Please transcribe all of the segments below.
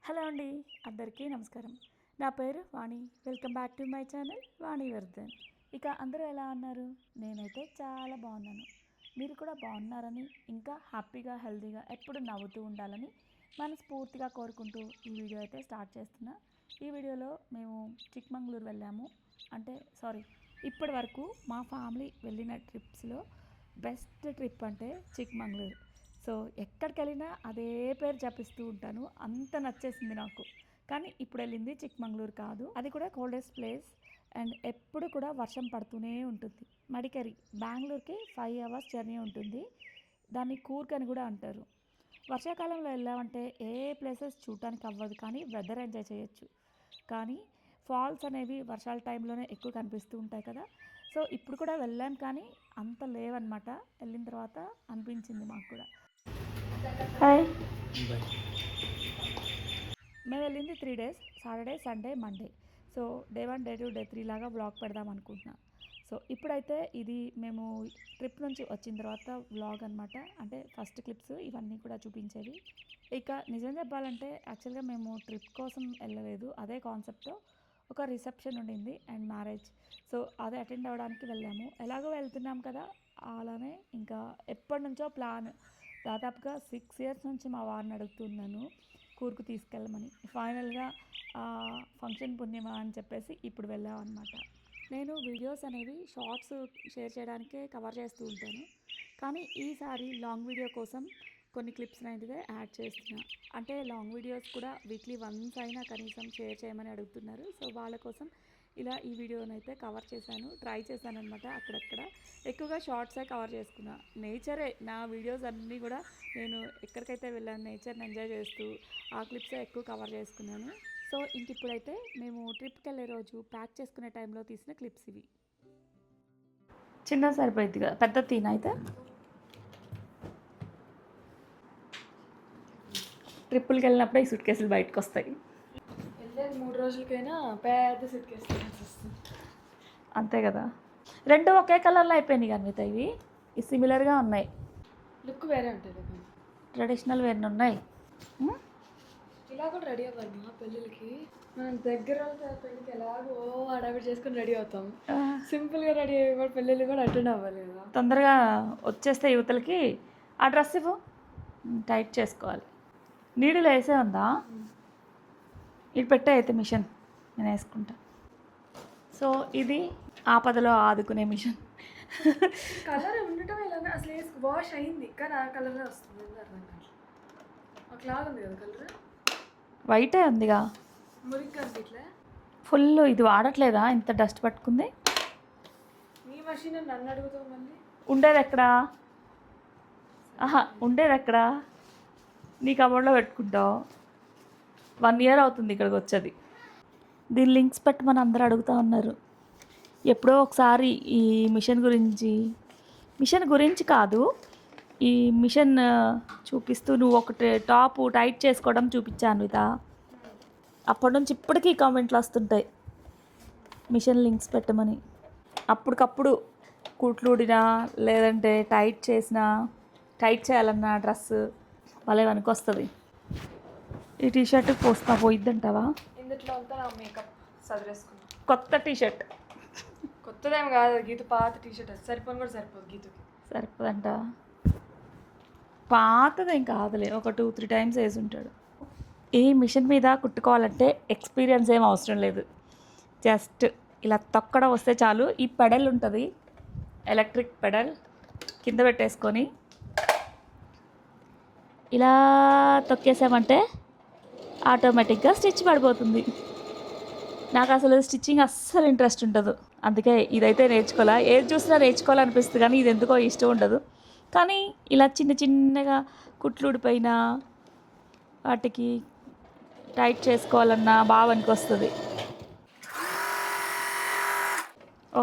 Hello అండి, అందరికీ నమస్కారం. నా పేరు Vani. Welcome back to my channel Vani Vardhan. ఇక అందరూ ఎలా ఉన్నారు? నేనైతే చాలా బాగున్నాను. మీరు కూడా బాగున్నారని, ఇంకా హ్యాపీగా హెల్తీగా ఎప్పుడు నవ్వుతూ ఉండాలని మనస్ఫూర్తిగా కోరుకుంటూ ఈ వీడియో అయితే స్టార్ట్ చేస్తున్నా. ఈ వీడియోలో మేము చిక్మంగళూరు వెళ్ళాము. ఇప్పటి వరకు మా ఫ్యామిలీ వెళ్ళిన ట్రిప్స్లో బెస్ట్ ట్రిప్ అంటే చిక్మంగళూరు. సో ఎక్కడికి వెళ్ళినా అదే పేరు చెప్పిస్తూ ఉంటాను, అంత నచ్చేసింది నాకు. కానీ ఇప్పుడు వెళ్ళింది చిక్మంగళూరు కాదు, అది కూడా కోల్డెస్ట్ ప్లేస్ అండ్ ఎప్పుడు కూడా వర్షం పడుతూనే ఉంటుంది. మడికేరి బెంగళూరుకి 5 అవర్స్ జర్నీ ఉంటుంది. దాన్ని కూర్గ్ అని కూడా అంటారు. వర్షాకాలంలో వెళ్ళామంటే ఏ ప్లేసెస్ చూడటానికి అవ్వదు, కానీ వెదర్ ఎంజాయ్ చేయొచ్చు. కానీ ఫాల్స్ అనేవి వర్షాల టైంలోనే ఎక్కువ కనిపిస్తూ ఉంటాయి కదా. సో ఇప్పుడు కూడా వెళ్ళాం, కానీ అంత లేవన్నమాట. వెళ్ళిన తర్వాత అనిపించింది మాకు కూడా. హాయ్, మేము వెళ్ళింది 3 days, Saturday Sunday Monday. So day 1 day 2 day 3 లాగా వ్లాగ్ పెడదాం అనుకుంటున్నా. సో ఇప్పుడైతే ఇది మేము ట్రిప్ నుంచి వచ్చిన తర్వాత వ్లాగ్ అనమాట. అంటే ఫస్ట్ క్లిప్స్ ఇవన్నీ కూడా చూపించేవి. ఇక నిజం చెప్పాలంటే యాక్చువల్గా మేము ట్రిప్ కోసం వెళ్ళలేదు, అదే కాన్సెప్ట్తో ఒక రిసెప్షన్ ఉండింది అండ్ మ్యారేజ్. సో అది అటెండ్ అవ్వడానికి వెళ్ళాము. ఎలాగో వెళ్తున్నాం కదా, అలానే ఇంకా ఎప్పటి నుంచో ప్లాన్. దాదాపుగా 6 years నుంచి మా వారిని అడుగుతున్నాను కూర్గు తీసుకెళ్ళమని. ఫైనల్గా ఫంక్షన్ పుణ్యమా అని చెప్పేసి ఇప్పుడు వెళ్ళామన్నమాట. నేను వీడియోస్ అనేవి షార్ట్స్ షేర్ చేయడానికే కవర్ చేస్తూ ఉంటాను, కానీ ఈసారి లాంగ్ వీడియో కోసం కొన్ని క్లిప్స్ అనేది యాడ్ చేస్తున్నా. అంటే లాంగ్ వీడియోస్ కూడా వీక్లీ వన్స్ అయినా కనీసం షేర్ చేయమని అడుగుతున్నారు. సో వాళ్ళ కోసం ఇలా ఈ వీడియోని అయితే కవర్ చేశాను, ట్రై చేశాను అనమాట. అక్కడక్కడ ఎక్కువగా షార్ట్సే కవర్ చేసుకున్నా. నేచరే నా వీడియోస్ అన్నీ కూడా నేను ఎక్కడికైతే వెళ్ళాను నేచర్ని ఎంజాయ్ చేస్తూ ఆ క్లిప్సే ఎక్కువ కవర్ చేసుకున్నాను. సో ఇంక ఇప్పుడైతే మేము ట్రిప్కి వెళ్ళే రోజు ప్యాక్ చేసుకునే టైంలో తీసిన క్లిప్స్ ఇవి. చిన్న సరిపోయింది కదా, పెద్ద తీన అయితే ట్రిప్పులకి వెళ్ళినప్పుడే ఈ సూట్ కేసులు బయటకు వస్తాయి. వెళ్ళేది 3 రోజులకైనా పెద్ద సూట్ కేసు వస్తుంది. అంతే కదా. రెండు ఒకే కలర్లో అయిపోయినాయి కానీ మిగతా ఇవి సిమిలర్గా ఉన్నాయి. లుక్ వేరే ఉంటుంది, ట్రెడిషనల్ వేరే ఉన్నాయి. ఇలా కూడా రెడీ అవ్వాలి మా పెళ్ళిళ్ళకి. మనం దగ్గర పెళ్ళికి ఎలాగో హడావిడి చేసుకొని రెడీ అవుతాం. సింపుల్గా రెడీ అయ్యి కూడా పెళ్ళిళ్ళు కూడా అటెండ్ అవ్వాలి కదా. తొందరగా వచ్చేస్తే యువతలకి ఆ డ్రెస్ ఇవ్వు, టైట్ చేసుకోవాలి. నీడిలో వేసే ఉందా? ఇది పెట్టే అయితే మిషన్ నేను వేసుకుంటా. సో ఇది ఆపదలో ఆదుకునే మిషన్. కలర్ ఉండటం ఇలా అసలు వాష్ అయింది, కానీ ఆ కలరే వస్తుంది. ఒక లాగా ఉంది కదా కలర్, వైటే ఉందిగా, మురిగ్గా అనిపిట్లే. ఫుల్ ఇది వాడట్లేదా? ఇంత డస్ట్ పట్టుకుంది. నీ మషిన్ నన్ను అడుగుతావు మళ్ళీ. ఉండేది ఎక్కడా? ఉండేది ఎక్కడా? నీ కబోర్డ్లో పెట్టుకుంటావు. 1 year అవుతుంది ఇక్కడికి వచ్చేది. దీని లింక్స్ పెట్టమని అందరూ అడుగుతూ ఉన్నారు. ఎప్పుడో ఒకసారి ఈ మిషన్ గురించి కాదు, ఈ మిషన్ చూపిస్తూ నువ్వు ఒకటి టాప్ టైట్ చేసుకోవడం చూపించాను ఇదా. అప్పటి నుంచి ఇప్పటికీ కామెంట్లు వస్తుంటాయి మిషన్ లింక్స్ పెట్టమని. అప్పటికప్పుడు కుట్లుడినా లేదంటే టైట్ చేయాలన్నా డ్రెస్ వాళ్ళే వెనక్కి వస్తుంది. ఈ టీషర్ట్ పోయిద్దంటావా? ఇందులో అంతా నా మేకప్ సదిరేసుకున్నా. కొత్త టీషర్ట్, కొత్తదేం కాదు గీత, పాత టీషర్ట్. అది సరిపోను కూడా సరిపోదు గీతకి. సరిపోదంట. పాతదేం కాదులే, ఒక 2-3 times వేసి ఉంటాడు. ఈ మిషన్ మీద కుట్టుకోవాలంటే ఎక్స్పీరియన్స్ ఏం అవసరం లేదు, జస్ట్ ఇలా తొక్కడం వస్తే చాలు. ఈ పెడల్ ఉంటుంది, ఎలక్ట్రిక్ పెడల్, కింద పెట్టేసుకొని ఇలా తొక్కేసామంటే ఆటోమేటిక్గా స్టిచ్ పడిపోతుంది. నాకు అసలు స్టిచ్చింగ్ అస్సలు ఇంట్రెస్ట్ ఉండదు, అందుకే ఇదైతే నేర్చుకోవాలా. ఏది చూసినా నేర్చుకోవాలనిపిస్తుంది, కానీ ఇది ఎందుకో ఇష్టం ఉండదు. కానీ ఇలా చిన్న చిన్నగా కుట్లు ఊడిపోయినా వాటికి టైట్ చేసుకోవాలన్నా బాగా వస్తుంది.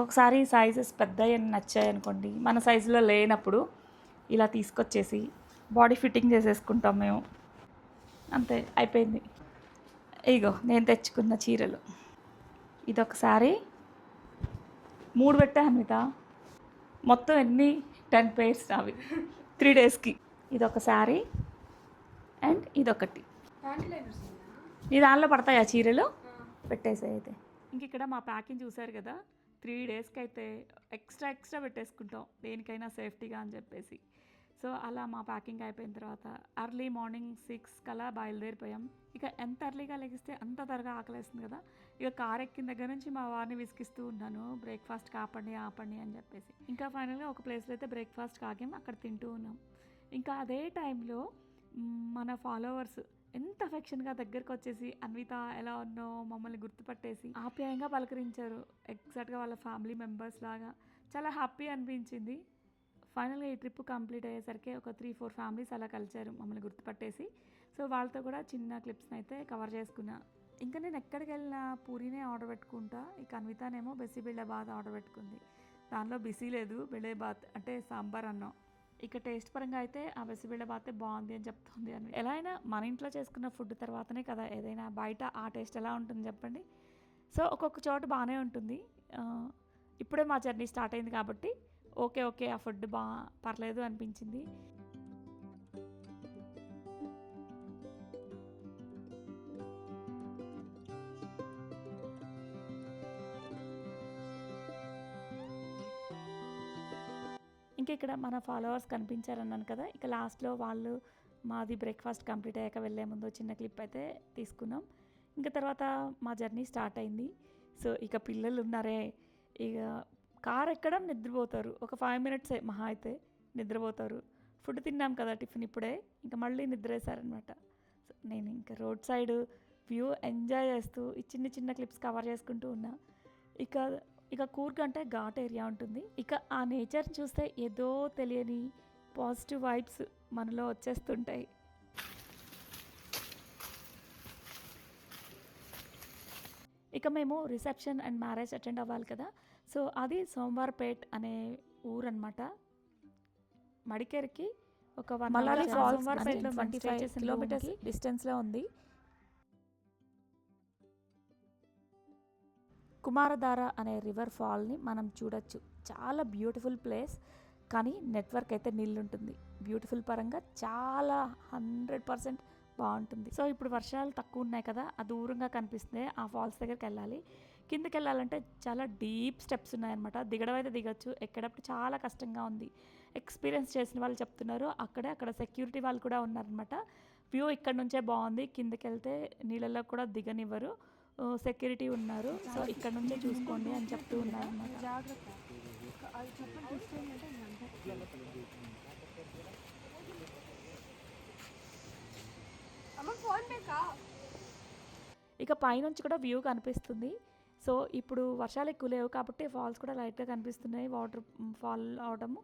ఒకసారి సైజెస్ పెద్దవి నచ్చాయి అనుకోండి, మన సైజులో లేనప్పుడు ఇలా తీసుకొచ్చేసి బాడీ ఫిట్టింగ్ చేసేసుకుంటాం మేము. అంతే, అయిపోయింది. ఇగో నేను తెచ్చుకున్న చీరలు. ఇదొకసారి 3 పెట్టాను మిగతా మొత్తం ఎన్ని 10 pairs అవి 3 daysకి. ఇదొకసారి అండ్ ఇదొకటి. నీ దానిలో పడతాయా చీరలు పెట్టేసాయి అయితే. ఇంక ఇక్కడ మా ప్యాకింగ్ చూసారు కదా, 3 డేస్కి అయితే ఎక్స్ట్రా పెట్టేసుకుంటాం దేనికైనా సేఫ్టీగా అని చెప్పేసి. సో అలా మా ప్యాకింగ్ అయిపోయిన తర్వాత ఎర్లీ మార్నింగ్ 6 కల్లా బయలుదేరిపోయాం. ఇక ఎంత ఎర్లీగా లెగిస్తే అంత త్వరగా ఆకలేస్తుంది కదా. ఇక కార్ ఎక్కిన దగ్గర నుంచి మా వారిని విసిగిస్తూ ఉన్నాను, బ్రేక్ఫాస్ట్ ఆపండి అని చెప్పేసి. ఇంకా ఫైనల్గా ఒక ప్లేస్లో అయితే బ్రేక్ఫాస్ట్ ఆగాం, అక్కడ తింటూ ఉన్నాం. ఇంకా అదే టైంలో మన ఫాలోవర్స్ ఎంత అఫెక్షన్గా దగ్గరకు వచ్చేసి అన్విత ఎలా ఉన్నావు మమ్మల్ని గుర్తుపట్టేసి ఆప్యాయంగా పలకరించారు. ఎగ్జాక్ట్గా వాళ్ళ ఫ్యామిలీ మెంబర్స్ లాగా చాలా హ్యాపీ అనిపించింది. ఫైనల్గా ఈ ట్రిప్ కంప్లీట్ అయ్యేసరికి ఒక 3-4 ఫ్యామిలీస్ అలా కలిచారు మమ్మల్ని గుర్తుపట్టేసి. సో వాళ్ళతో కూడా చిన్న క్లిప్స్ని అయితే కవర్ చేసుకున్నా. ఇంకా నేను ఎక్కడికి వెళ్ళినా పూరీనే ఆర్డర్ పెట్టుకుంటా. ఇక అన్వితనేమో బిసి బిళ్ళబాత్ ఆర్డర్ పెట్టుకుంది. దానిలో బిసి లేదు, బిళ్ళబాత్ అంటే సాంబార్ అన్నం. ఇక టేస్ట్ పరంగా అయితే ఆ బిసిబిళ్ళబాతే బాగుంది అని చెప్తుంది. అని ఎలా అయినా మన ఇంట్లో చేసుకున్న ఫుడ్ తర్వాతనే కదా ఏదైనా, బయట ఆ టేస్ట్ ఎలా ఉంటుంది చెప్పండి. సో ఒక్కొక్క చోట బాగానే ఉంటుంది. ఇప్పుడే మా జర్నీ స్టార్ట్ అయింది కాబట్టి ఓకే ఆ ఫుడ్ పర్లేదు అనిపించింది. ఇంకా ఇక్కడ మన ఫాలోవర్స్ కనిపించారన్నాను కదా, ఇక లాస్ట్లో వాళ్ళు మాది బ్రేక్ఫాస్ట్ కంప్లీట్ అయ్యాక వెళ్ళే ముందు చిన్న క్లిప్ అయితే తీసుకున్నాం. ఇంకా తర్వాత మా జర్నీ స్టార్ట్ అయింది. సో ఇక పిల్లలు ఉన్నారే, ఇక కార్ ఎక్కడం నిద్రపోతారు. ఒక 5 మినిట్సే మహా అయితే నిద్రపోతారు. ఫుడ్ తిన్నాం కదా టిఫిన్ ఇప్పుడే, ఇంకా మళ్ళీ నిద్రేశారనమాట. సో నేను ఇంకా రోడ్ సైడ్ వ్యూ ఎంజాయ్ చేస్తూ ఈ చిన్న క్లిప్స్ కవర్ చేసుకుంటూ ఉన్నా. ఇక కూర్గ్ అంటే ఘాట్ ఏరియా ఉంటుంది. ఇక ఆ నేచర్ చూస్తే ఏదో తెలియని పాజిటివ్ వైబ్స్ మనలో వచ్చేస్తుంటాయి. ఇక మేము రిసెప్షన్ అండ్ మ్యారేజ్ అటెండ్ అవ్వాలి కదా. సో అది సోమవార్పేట్ అనే ఊరు అనమాట. మడికేరికి ఒక మలాలి ఫాల్స్ సోమవార్పేట్లో 25 కిలోమీటర్స్ డిస్టెన్స్లో ఉంది. కుమారధార అనే రివర్ ఫాల్ని మనం చూడొచ్చు. చాలా బ్యూటిఫుల్ ప్లేస్, కానీ నెట్వర్క్ అయితే ఉంటుంది. బ్యూటిఫుల్ పరంగా చాలా 100% బాగుంటుంది. సో ఇప్పుడు వర్షాలు తక్కువ ఉన్నాయి కదా, అది దూరంగా కనిపిస్తుంది. ఆ ఫాల్స్ దగ్గరికి వెళ్ళాలి. కిందకి వెళ్ళాలంటే చాలా డీప్ స్టెప్స్ ఉన్నాయన్నమాట. దిగడం అయితే దిగచ్చు, ఎక్కడప్పుడు చాలా కష్టంగా ఉంది. ఎక్స్పీరియన్స్ చేసిన వాళ్ళు చెప్తున్నారు. అక్కడ సెక్యూరిటీ వాళ్ళు కూడా ఉన్నారనమాట. వ్యూ ఇక్కడ నుంచే బాగుంది, కిందకి వెళ్తే నీళ్ళల్లో కూడా దిగనివ్వరు, సెక్యూరిటీ ఉన్నారు. సో ఇక్కడ నుంచే చూసుకోండి అని చెప్తూ ఉన్నారు అన్నమాట. ఇక పైనుంచి కూడా వ్యూ కనిపిస్తుంది. సో ఇప్పుడు వర్షాలు ఎక్కువ లేవు కాబట్టి ఫాల్స్ కూడా లైట్గా కనిపిస్తున్నాయి, వాటర్ ఫాల్ అవడము.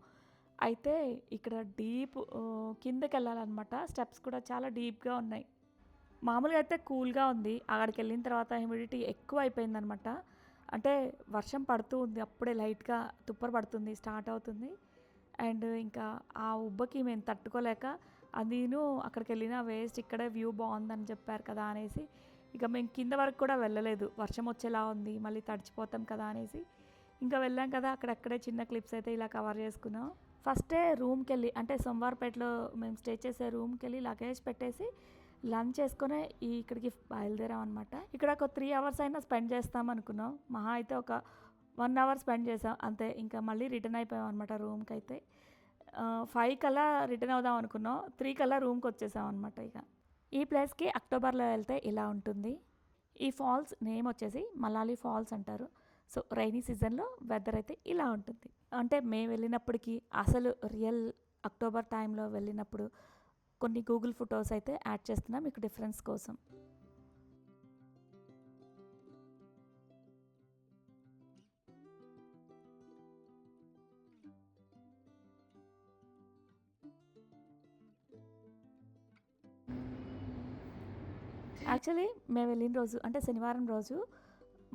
అయితే ఇక్కడ డీప్ కిందకి వెళ్ళాలన్నమాట. స్టెప్స్ కూడా చాలా డీప్గా ఉన్నాయి. మామూలుగా అయితే కూల్గా ఉంది, అక్కడికి వెళ్ళిన తర్వాత హ్యూమిడిటీ ఎక్కువ అయిపోయిందనమాట. అంటే వర్షం పడుతూ ఉంది, అప్పుడే లైట్గా తుప్పరు పడుతుంది, స్టార్ట్ అవుతుంది. అండ్ ఇంకా ఆ ఉబ్బకి మేము తట్టుకోలేక అదిను అక్కడికి వెళ్ళిన వేస్ట్, ఇక్కడే వ్యూ బాగుందని చెప్పారు కదా అనేసి ఇక మేము కింద వరకు కూడా వెళ్ళలేదు. వర్షం వచ్చేలా ఉంది, మళ్ళీ తడిచిపోతాం కదా అనేసి ఇంకా వెళ్ళాం కదా. అక్కడక్కడే చిన్న క్లిప్స్ అయితే ఇలా కవర్ చేసుకున్నాం. ఫస్టే రూమ్కి వెళ్ళి, అంటే సోమవార్పేటలో మేము స్టే చేసే రూమ్కి వెళ్ళి లగేజ్ పెట్టేసి లంచ్ చేసుకునే ఇక్కడికి బయలుదేరాం అనమాట. ఇక్కడ ఒక 3 అవర్స్ అయినా స్పెండ్ చేస్తాం అనుకున్నాం. మహా అయితే ఒక 1 అవర్ స్పెండ్ చేసాం అంతే. ఇంకా మళ్ళీ రిటర్న్ అయిపోయాం అనమాట రూమ్కి అయితే. 5 కల్లా రిటర్న్ అవుదాం అనుకున్నాం, 3 కల్లా రూమ్కి వచ్చేసాం అనమాట. ఇక ఈ ప్లేస్కి అక్టోబర్లో వెళ్తే ఇలా ఉంటుంది. ఈ ఫాల్స్ నేమ్ వచ్చేసి మలాలి ఫాల్స్ అంటారు. సో రైనీ సీజన్లో వెదర్ అయితే ఇలా ఉంటుంది. అంటే మేము వెళ్ళినప్పటికీ అసలు రియల్ అక్టోబర్ టైంలో వెళ్ళినప్పుడు కొన్ని గూగుల్ ఫొటోస్ అయితే యాడ్ చేస్తున్నాం మీకు డిఫరెన్స్ కోసం. యాక్చువల్లీ మేము వెళ్ళిన రోజు అంటే శనివారం రోజు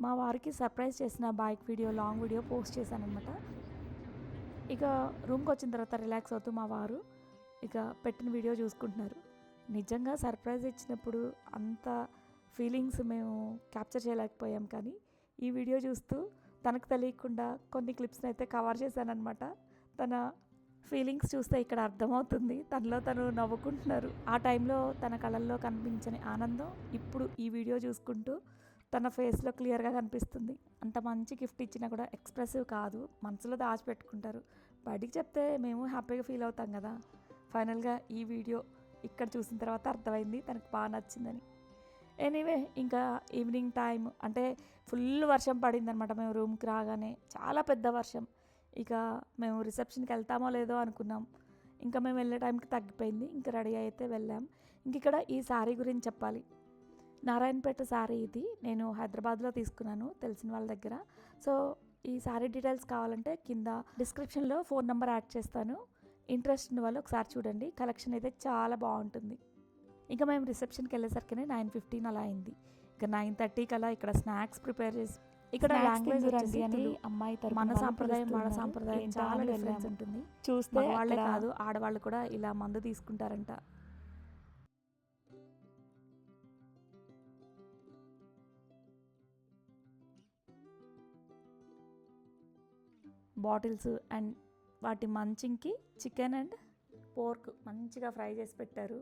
మా వారికి సర్ప్రైజ్ చేసిన bike video, long video post చేశాను అనమాట. ఇక రూమ్కి వచ్చిన తర్వాత రిలాక్స్ అవుతూ మా వారు ఇక పెట్టిన వీడియో చూసుకుంటున్నారు. నిజంగా సర్ప్రైజ్ ఇచ్చినప్పుడు అంత ఫీలింగ్స్ మేము క్యాప్చర్ చేయలేకపోయాం, కానీ ఈ వీడియో చూస్తూ తనకు తెలియకుండా కొన్ని క్లిప్స్ని అయితే కవర్ చేశానమాట. తన ఫీలింగ్స్ చూస్తే ఇక్కడ అర్థమవుతుంది. తనలో తను నవ్వుకుంటున్నారు. ఆ టైంలో తన కళ్ళల్లో కనిపించని ఆనందం ఇప్పుడు ఈ వీడియో చూసుకుంటూ తన ఫేస్లో క్లియర్గా కనిపిస్తుంది. అంత మంచి గిఫ్ట్ ఇచ్చినా కూడా ఎక్స్ప్రెసివ్ కాదు, మనసులో దాచిపెట్టుకుంటారు. బయటికి చెప్తే మేము హ్యాపీగా ఫీల్ అవుతాం కదా. ఫైనల్గా ఈ వీడియో ఇక్కడ చూసిన తర్వాత అర్థమైంది తనకు బాగా నచ్చిందని. ఎనీవే ఇంకా ఈవినింగ్ టైం అంటే ఫుల్ వర్షం పడిందనమాట. మేము రూమ్కి రాగానే చాలా పెద్ద వర్షం. ఇక మేము రిసెప్షన్కి వెళ్తామో లేదో అనుకున్నాం. ఇంకా మేము వెళ్ళే టైంకి తగ్గిపోయింది. ఇంకా రెడీ అయితే వెళ్ళాం. ఇంక ఇక్కడ ఈ శారీ గురించి చెప్పాలి. నారాయణపేట శారీ ఇది. నేను హైదరాబాద్లో తీసుకున్నాను తెలిసిన వాళ్ళ దగ్గర. సో ఈ శారీ డీటెయిల్స్ కావాలంటే కింద డిస్క్రిప్షన్లో ఫోన్ నెంబర్ యాడ్ చేస్తాను. ఇంట్రెస్ట్ ఉన్న వాళ్ళు ఒకసారి చూడండి. కలెక్షన్ అయితే చాలా బాగుంటుంది. ఇంకా మేము రిసెప్షన్కి వెళ్ళేసరికి 9:15 అలా అయింది. ఇక 9:30 కల్లా ఇక్కడ స్నాక్స్ ప్రిపేర్ చేసి ఇక్కడ లాంగ్వేజ్ రండి అని అమ్మాయి మన సాంప్రదాయం వాళ్ళ సాంప్రదాయం చాలా డిఫరెన్స్ ఉంటుంది. చూస్తే వాళ్ళే కాదు ఆడవాళ్ళు కూడా ఇలా మందు తీసుకుంటారంట. బాటిల్స్ అండ్ వాటి మంచింగ్కి చికెన్ అండ్ పోర్క్ మంచిగా ఫ్రై చేసి పెట్టారు.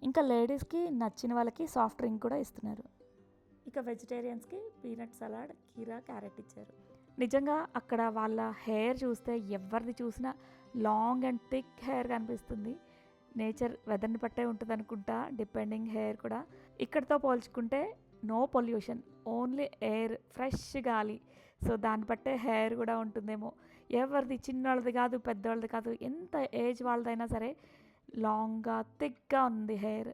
ఇంకా లేడీస్కి నచ్చిన వాళ్ళకి సాఫ్ట్ డ్రింక్ కూడా ఇస్తున్నారు. ఇక వెజిటేరియన్స్కి పీనట్ సలాడ్, కీరా, క్యారెట్ ఇచ్చారు. నిజంగా అక్కడ వాళ్ళ హెయిర్ చూస్తే ఎవరిది చూసినా లాంగ్ అండ్ థిక్ హెయిర్ కనిపిస్తుంది. నేచర్ వెదర్ని పట్టే ఉంటుంది అనుకుంటా, డిపెండింగ్ హెయిర్ కూడా. ఇక్కడితో పోల్చుకుంటే no pollution, only air, fresh గాలి. సో దాన్ని బట్టే హెయిర్ కూడా ఉంటుందేమో. ఎవరిది చిన్నవాళ్ళది కాదు పెద్దవాళ్ళది కాదు, ఎంత ఏజ్ వాళ్ళదైనా సరే లాంగ్గా థిక్గా ఉంది హెయిర్.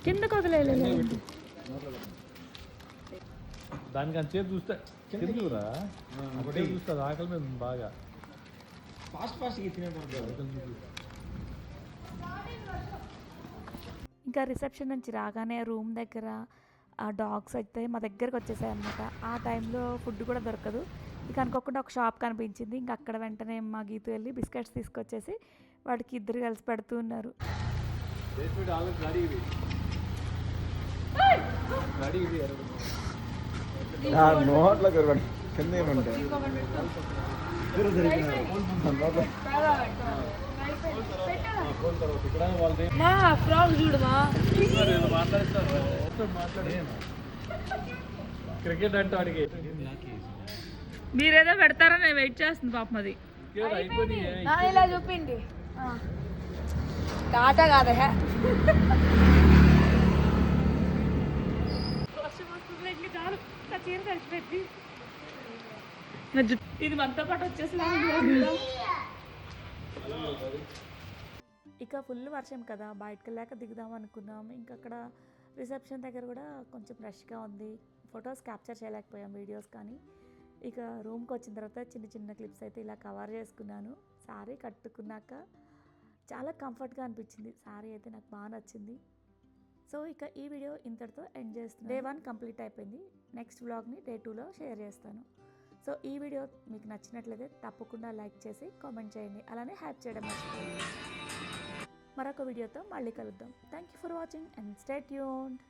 కిందకు వదిలేదు దానికి అని చేతి చూస్తే ఎందుకురా ఒకటే చూస్తుంది ఆకలి మీద బాగా ఫాస్ట్ ఇంకా రిసెప్షన్ నుంచి రాగానే రూమ్ దగ్గర ఆ డాగ్స్ అయితే మా దగ్గరకు వచ్చేసాయి అనమాట. ఆ టైంలో ఫుడ్ కూడా దొరకదు. ఇక అనుకోకుండా ఒక షాప్ కనిపించింది. ఇంకా అక్కడ వెంటనే మా గీతు వెళ్ళి బిస్కెట్స్ తీసుకొచ్చేసి వాడికి ఇద్దరు కలిసి పెడుతూ ఉన్నారు. క్రికెట్ అంటే వాడికి మీరేదో పెడతారని నేను వెయిట్ చేస్తుంది పాపం. అది ఇలా చూపిండి టాటా కాదా ఇది మనతో పాటు వచ్చేసి ఇక ఫుల్ వర్షం కదా, బయటకు వెళ్ళాక దిగుదాం అనుకున్నాం. ఇంకా అక్కడ రిసెప్షన్ దగ్గర కూడా కొంచెం రష్గా ఉంది. ఫొటోస్ క్యాప్చర్ చేయలేకపోయాం, వీడియోస్ కానీ. ఇక రూమ్కి వచ్చిన తర్వాత చిన్న చిన్న క్లిప్స్ అయితే ఇలా కవర్ చేసుకున్నాను. శారీ కట్టుకున్నాక చాలా కంఫర్ట్గా అనిపించింది. శారీ అయితే నాకు బాగా నచ్చింది. సో ఇక ఈ వీడియో ఇంతటితో ఎండ్ చేస్తున్నాను. డే 1 కంప్లీట్ అయిపోయింది. నెక్స్ట్ వ్లాగ్ని డే 2లో షేర్ చేస్తాను. సో ఈ వీడియో మీకు నచ్చినట్లయితే తప్పకుండా లైక్ చేసి కామెంట్ చేయండి. అలానే హైప్ చేయడం మర్చిపోండి. మరొక వీడియోతో మళ్ళీ కలుద్దాం. Thank you for watching and stay tuned.